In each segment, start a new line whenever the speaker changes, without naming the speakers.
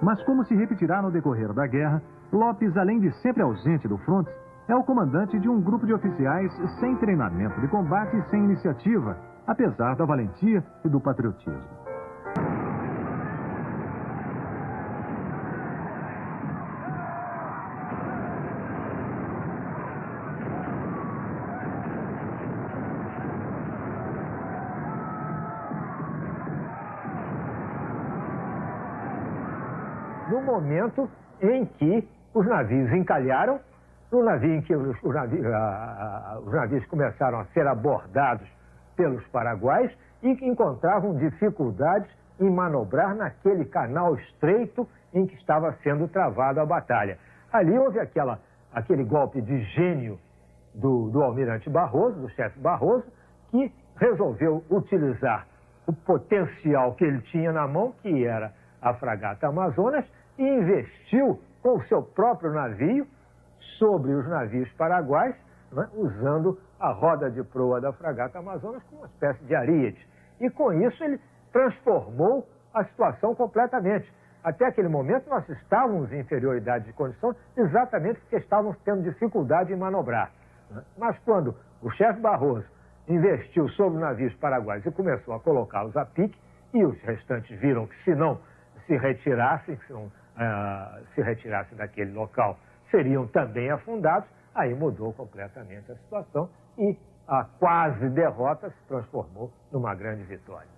Mas como se repetirá no decorrer da guerra, Lopes, além de sempre ausente do fronte, é o comandante de um grupo de oficiais sem treinamento de combate e sem iniciativa, apesar da valentia e do patriotismo.
No momento em que os navios encalharam, no navio em que os navios começaram a ser abordados pelos paraguaios e que encontravam dificuldades em manobrar naquele canal estreito em que estava sendo travada a batalha. Ali houve aquele golpe de gênio do almirante Barroso, do chefe Barroso, que resolveu utilizar o potencial que ele tinha na mão, que era a fragata Amazonas, e investiu com o seu próprio navio sobre os navios paraguaios, né, usando a roda de proa da fragata Amazonas como uma espécie de ariete. E com isso ele transformou a situação completamente. Até aquele momento nós estávamos em inferioridade de condição exatamente porque estávamos tendo dificuldade em manobrar. Né? Mas quando o chefe Barroso investiu sobre os navios paraguaios e começou a colocá-los a pique, e os restantes viram que se não se retirassem, se retirassem daquele local, seriam também afundados, aí mudou completamente a situação e a quase derrota se transformou numa grande vitória.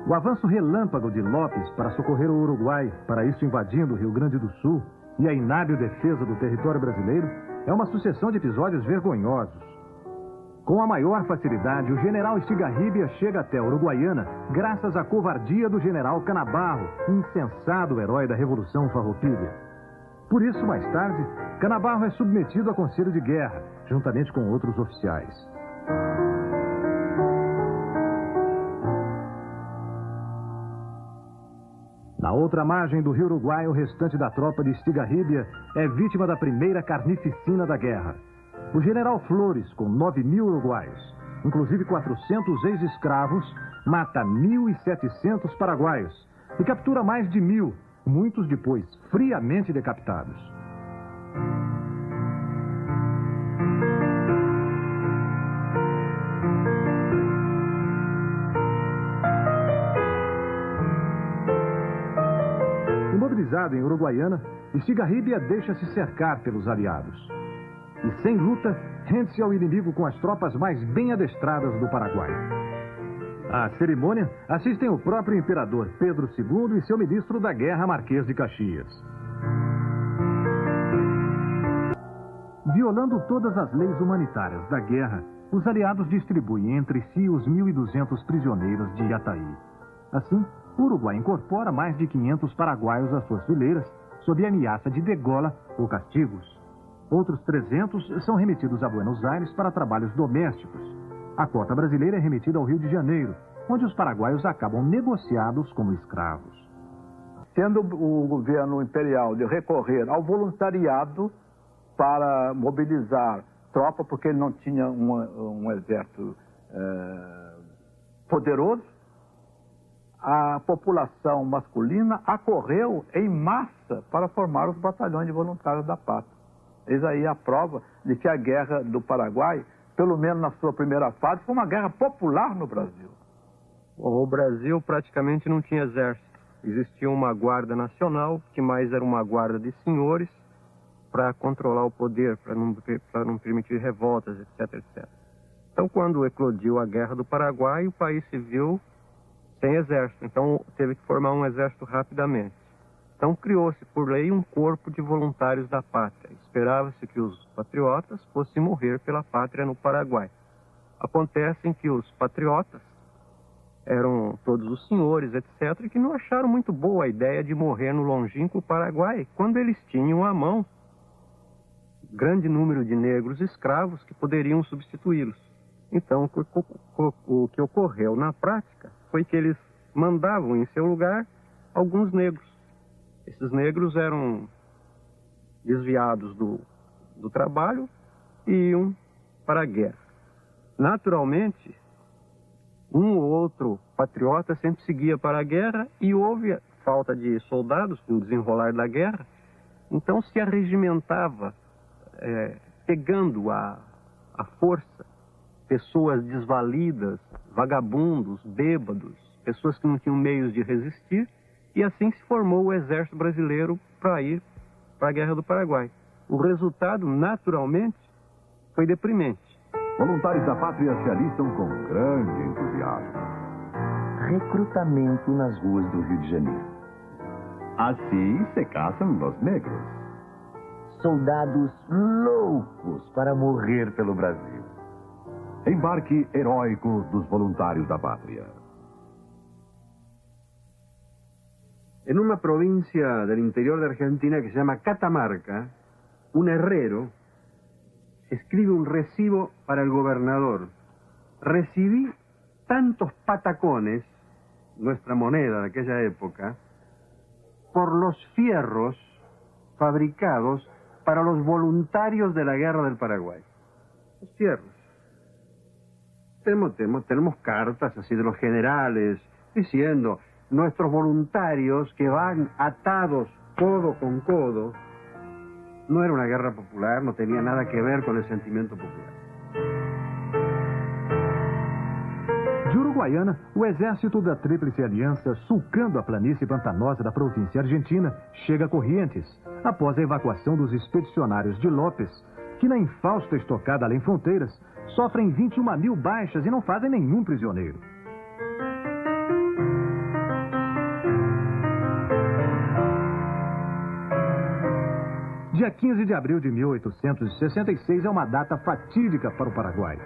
O avanço relâmpago de Lopes para socorrer o Uruguai, para isso invadindo o Rio Grande do Sul, e a inábil defesa do território brasileiro, é uma sucessão de episódios vergonhosos. Com a maior facilidade, o general Estigarribia chega até a Uruguaiana graças à covardia do general Canabarro, insensado herói da Revolução Farroupilha. Por isso, mais tarde, Canabarro é submetido a conselho de guerra, juntamente com outros oficiais. Na outra margem do rio Uruguai, o restante da tropa de Estigarribia é vítima da primeira carnificina da guerra. O general Flores, com 9.000 uruguaios, inclusive 400 ex-escravos, mata 1.700 paraguaios e captura mais de 1.000, muitos depois friamente decapitados. Imobilizado em Uruguaiana, Estigarribia deixa-se cercar pelos aliados. E sem luta, rende-se ao inimigo com as tropas mais bem adestradas do Paraguai. À cerimônia assistem o próprio imperador Pedro II e seu ministro da Guerra, Marquês de Caxias. Violando todas as leis humanitárias da guerra, os aliados distribuem entre si os 1.200 prisioneiros de Iataí. Assim, o Uruguai incorpora mais de 500 paraguaios às suas fileiras, sob a ameaça de degola ou castigos. Outros 300 são remetidos a Buenos Aires para trabalhos domésticos. A cota brasileira é remetida ao Rio de Janeiro, onde os paraguaios acabam negociados como escravos.
Sendo o governo imperial de recorrer ao voluntariado para mobilizar tropa, porque ele não tinha um exército poderoso, a população masculina acorreu em massa para formar os batalhões de voluntários da pátria. Eis aí a prova de que a guerra do Paraguai, pelo menos na sua primeira fase, foi uma guerra popular no Brasil.
O Brasil praticamente não tinha exército. Existia uma guarda nacional, que mais era uma guarda de senhores, para controlar o poder, para não permitir revoltas, etc, etc. Então, quando eclodiu a Guerra do Paraguai, o país se viu sem exército. Então, teve que formar um exército rapidamente. Então, criou-se, por lei, um corpo de voluntários da pátria. Esperava-se que os patriotas fossem morrer pela pátria no Paraguai. Acontece que os patriotas eram todos os senhores, etc., que não acharam muito boa a ideia de morrer no longínquo Paraguai, quando eles tinham à mão grande número de negros escravos que poderiam substituí-los. Então, o que ocorreu na prática foi que eles mandavam em seu lugar alguns negros. Esses negros eram desviados do trabalho e iam para a guerra. Naturalmente, um ou outro patriota sempre seguia para a guerra e houve falta de soldados com o desenrolar da guerra. Então se arregimentava, pegando a força, pessoas desvalidas, vagabundos, bêbados, pessoas que não tinham meios de resistir, e assim se formou o Exército Brasileiro para ir para a Guerra do Paraguai. O resultado, naturalmente, foi deprimente.
Voluntários da Pátria se alistam com grande entusiasmo.
Recrutamento nas ruas do Rio de Janeiro.
Assim se caçam os negros.
Soldados loucos para morrer pelo Brasil.
Embarque heróico dos Voluntários da Pátria.
En una provincia del interior de Argentina que se llama Catamarca, un herrero escribe un recibo para el gobernador. Recibí tantos patacones, nuestra moneda de aquella época, por los fierros fabricados para los voluntarios de la Guerra del Paraguay. Los fierros. Tenemos cartas así de los generales diciendo: nuestros voluntarios que van atados codo con codo. No era una guerra popular, no tenía nada que ver con el sentimiento popular.
De Uruguaiana, o exército da Tríplice Aliança, sulcando a planície pantanosa da província argentina, chega a Corrientes, após a evacuação dos expedicionários de Lopes, que na infausta estocada além fronteiras, sofrem 21.000 baixas e não fazem nenhum prisioneiro. Dia 15 de abril de 1866 é uma data fatídica para o Paraguai.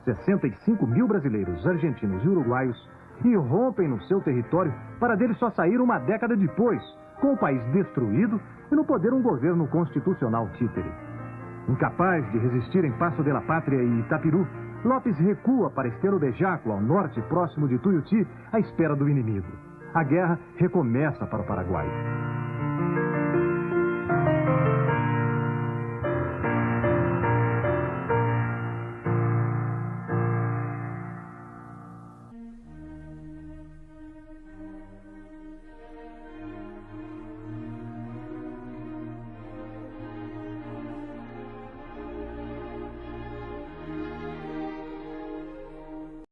65.000 brasileiros, argentinos e uruguaios irrompem no seu território para dele só sair uma década depois, com o país destruído e no poder um governo constitucional títere. Incapaz de resistir em Passo de la Pátria e Itapiru, Lopes recua para Estero de Jaco, ao norte próximo de Tuiuti, à espera do inimigo. A guerra recomeça para o Paraguai.